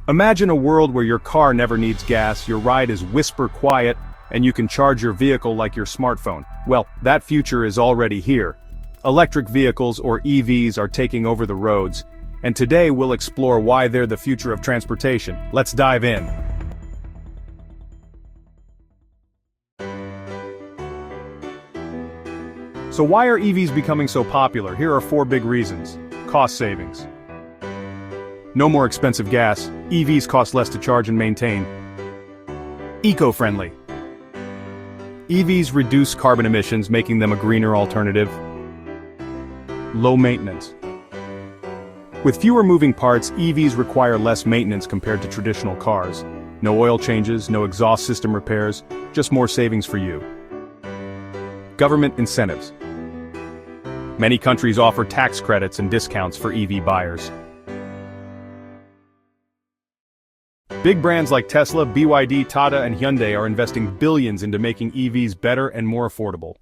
Imagine a world where your car never needs gas, your ride is whisper quiet, and you can charge your vehicle like your smartphone. Well, that future is already here. Electric vehicles, or EVs, are taking over the roads, and today we'll explore why they're the future of transportation. Let's dive in. So why are EVs becoming so popular? Here are 4 big reasons. Cost savings. No more expensive gas, EVs cost less to charge and maintain. Eco-friendly. EVs reduce carbon emissions, making them a greener alternative. Low maintenance. With fewer moving parts, EVs require less maintenance compared to traditional cars. No oil changes, no exhaust system repairs, just more savings for you. Government incentives. Many countries offer tax credits and discounts for EV buyers. Big brands like Tesla, BYD, Tata, and Hyundai are investing billions into making EVs better and more affordable.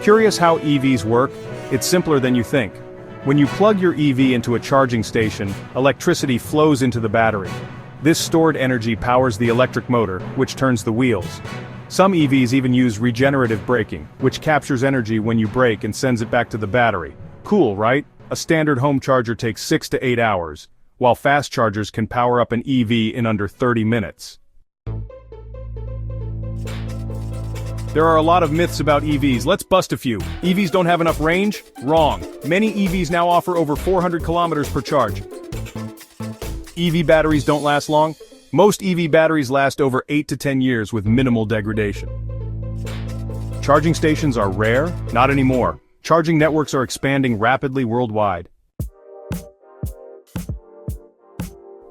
Curious how EVs work? It's simpler than you think. When you plug your EV into a charging station, electricity flows into the battery. This stored energy powers the electric motor, which turns the wheels. Some EVs even use regenerative braking, which captures energy when you brake and sends it back to the battery. Cool, right? A standard home charger takes 6 to 8 hours, while fast chargers can power up an EV in under 30 minutes. There are a lot of myths about EVs. Let's bust a few. EVs don't have enough range? Wrong. Many EVs now offer over 400 kilometers per charge. EV batteries don't last long? Most EV batteries last over 8 to 10 years with minimal degradation. Charging stations are rare? Not anymore. Charging networks are expanding rapidly worldwide.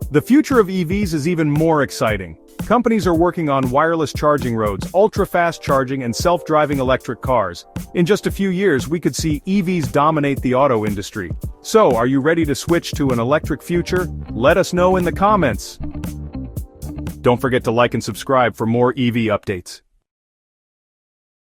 The future of EVs is even more exciting. Companies are working on wireless charging roads, ultra-fast charging, and self-driving electric cars. In just a few years, we could see EVs dominate the auto industry. So, are you ready to switch to an electric future? Let us know in the comments. Don't forget to like and subscribe for more EV updates.